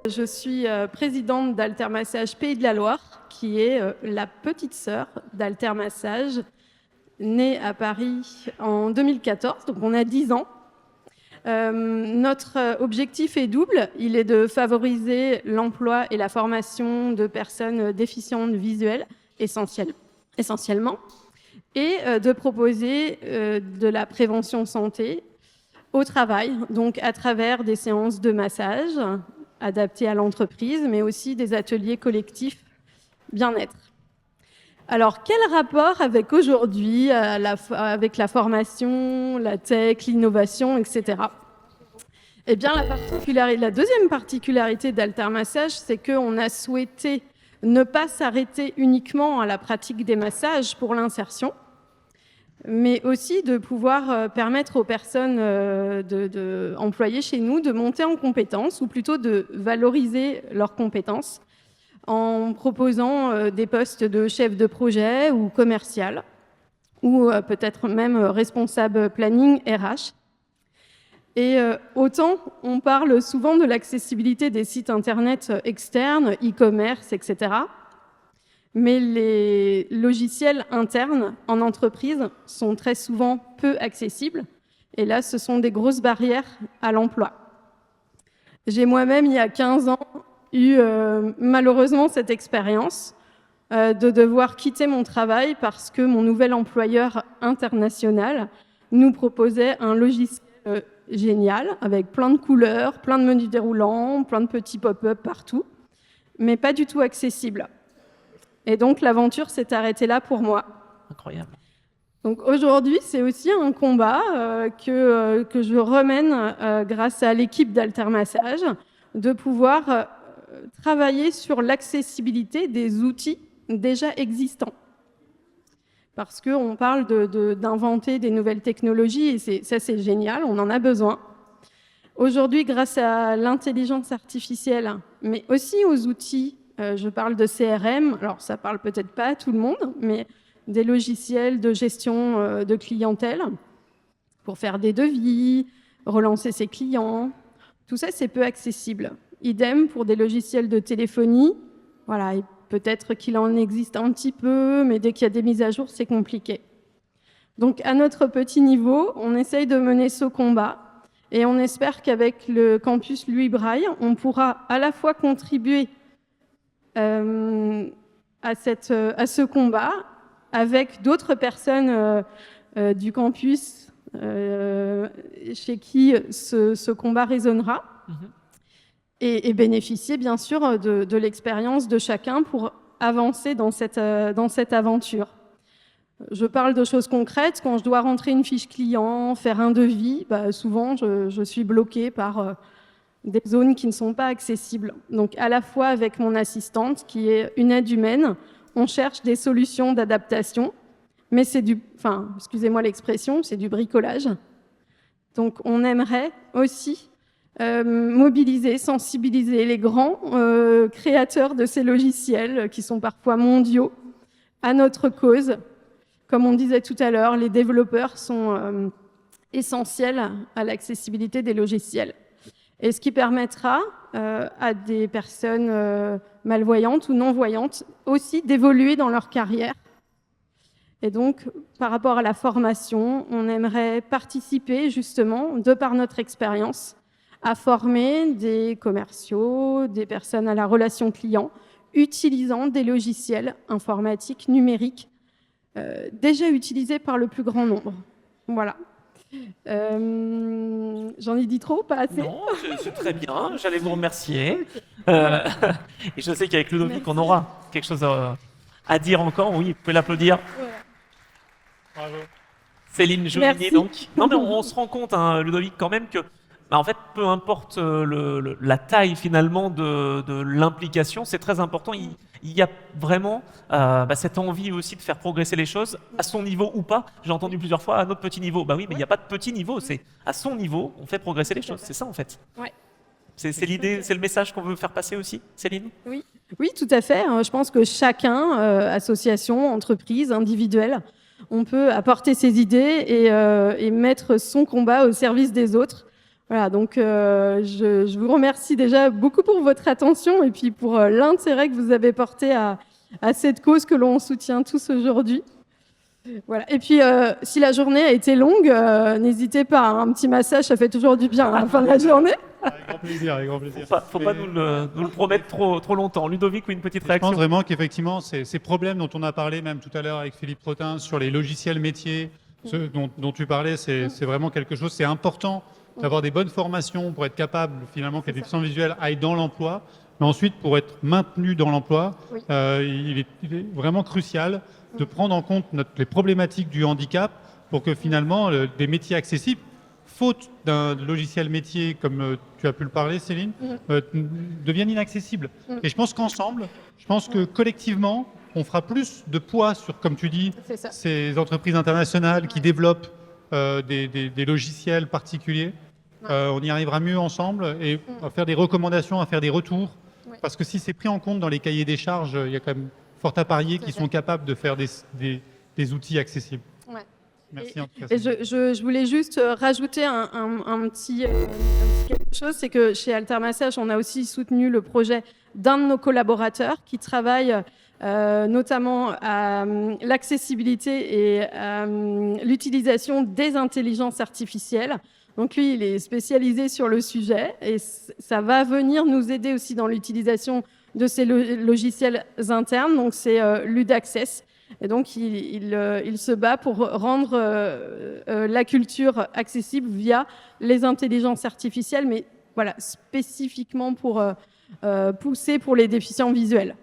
Je suis présidente d'Altermassage Pays de la Loire, qui est la petite sœur d'Altermassage, née à Paris en 2014, donc on a 10 ans. Notre objectif est double, il est de favoriser l'emploi et la formation de personnes déficientes visuelles, essentiellement, et de proposer de la prévention santé au travail, donc à travers des séances de massage adaptées à l'entreprise, mais aussi des ateliers collectifs bien-être. Alors, quel rapport avec aujourd'hui, avec la formation, la tech, l'innovation, etc. Eh bien, la deuxième particularité d'Altermassage, c'est qu'on a souhaité ne pas s'arrêter uniquement à la pratique des massages pour l'insertion, mais aussi de pouvoir permettre aux personnes employées chez nous de monter en compétences, ou plutôt de valoriser leurs compétences, en proposant des postes de chef de projet ou commercial, ou peut-être même responsable planning RH. Et autant on parle souvent de l'accessibilité des sites internet externes, e-commerce, etc. Mais les logiciels internes en entreprise sont très souvent peu accessibles. Et là, ce sont des grosses barrières à l'emploi. J'ai moi-même, il y a 15 ans, eu malheureusement cette expérience de devoir quitter mon travail parce que mon nouvel employeur international nous proposait un logiciel génial avec plein de couleurs, plein de menus déroulants, plein de petits pop-up partout, mais pas du tout accessible. Et donc l'aventure s'est arrêtée là pour moi. Incroyable. Donc aujourd'hui, c'est aussi un combat que je remène grâce à l'équipe d'Altermassage, de pouvoir travailler sur l'accessibilité des outils déjà existants. Parce qu'on parle d'inventer des nouvelles technologies, et ça c'est génial, on en a besoin. Aujourd'hui, grâce à l'intelligence artificielle, mais aussi aux outils, je parle de CRM, alors ça parle peut-être pas à tout le monde, mais des logiciels de gestion de clientèle pour faire des devis, relancer ses clients, tout ça c'est peu accessible. Idem pour des logiciels de téléphonie, voilà, et peut-être qu'il en existe un petit peu, mais dès qu'il y a des mises à jour, c'est compliqué. Donc à notre petit niveau, on essaye de mener ce combat et on espère qu'avec le campus Louis Braille, on pourra à la fois contribuer à ce combat avec d'autres personnes du campus chez qui ce combat résonnera. Et bénéficier bien sûr de l'expérience de chacun pour avancer dans cette aventure. Je parle de choses concrètes. Quand je dois rentrer une fiche client, faire un devis, souvent je suis bloquée par des zones qui ne sont pas accessibles. Donc à la fois avec mon assistante, qui est une aide humaine, on cherche des solutions d'adaptation, mais excusez-moi l'expression, c'est du bricolage. Donc on aimerait aussi mobiliser, sensibiliser les grands créateurs de ces logiciels qui sont parfois mondiaux à notre cause. Comme on disait tout à l'heure, les développeurs sont essentiels à l'accessibilité des logiciels. Et ce qui permettra à des personnes malvoyantes ou non-voyantes aussi d'évoluer dans leur carrière. Et donc, par rapport à la formation, on aimerait participer justement, de par notre expérience, à former des commerciaux, des personnes à la relation client, utilisant des logiciels informatiques numériques déjà utilisés par le plus grand nombre. Voilà. J'en ai dit trop, pas assez? Non, c'est très bien, j'allais vous remercier. Et je sais qu'avec Ludovic, on aura quelque chose à dire encore. Oui, vous pouvez l'applaudir. Ouais. Bravo. Céline Jovigny, donc. Non, mais on se rend compte, Ludovic, quand même, que en fait, peu importe la taille finalement de l'implication, c'est très important. Il y a vraiment cette envie aussi de faire progresser les choses à son niveau ou pas. J'ai entendu plusieurs fois à notre petit niveau. Bah oui, mais il n'y a pas de petit niveau. C'est à son niveau, on fait progresser les choses. C'est ça en fait. Ouais. C'est l'idée, c'est le message qu'on veut faire passer aussi, Céline. Oui, tout à fait. Je pense que chacun, association, entreprise, individuel, on peut apporter ses idées et mettre son combat au service des autres. Voilà, donc je vous remercie déjà beaucoup pour votre attention et puis pour l'intérêt que vous avez porté à cette cause que l'on soutient tous aujourd'hui. Voilà. Et puis, si la journée a été longue, n'hésitez pas, hein, un petit massage, ça fait toujours du bien à la fin de la journée. Avec grand plaisir, avec grand plaisir. Faut pas nous le promettre trop longtemps. Ludovic, une petite Je réaction? pense vraiment qu'effectivement, ces problèmes dont on a parlé même tout à l'heure avec Philippe Trottin sur les logiciels métiers, ceux dont tu parlais, c'est vraiment quelque chose, c'est important d'avoir des bonnes formations pour être capable finalement que les déficients visuels aillent dans l'emploi, mais ensuite pour être maintenu dans l'emploi, Oui. il est vraiment crucial de prendre en compte les problématiques du handicap pour que finalement des métiers accessibles, faute d'un logiciel métier comme tu as pu le parler Céline, deviennent inaccessibles. Et je pense qu'ensemble, que collectivement, on fera plus de poids sur, comme tu dis, ces entreprises internationales qui développent des logiciels particuliers. On y arrivera mieux ensemble et à faire des recommandations, à faire des retours. Parce que si c'est pris en compte dans les cahiers des charges, il y a quand même fort à parier qu'ils sont capables de faire des outils accessibles. Ouais. Merci en tout cas. Et je voulais juste rajouter un petit quelque chose, c'est que chez Altermassage, on a aussi soutenu le projet d'un de nos collaborateurs qui travaille notamment à l'accessibilité et à l'utilisation des intelligences artificielles. Donc lui, il est spécialisé sur le sujet et ça va venir nous aider aussi dans l'utilisation de ces logiciels internes. Donc c'est Ludaccess. Et donc il se bat pour rendre la culture accessible via les intelligences artificielles, mais voilà, spécifiquement pour pousser pour les déficients visuels.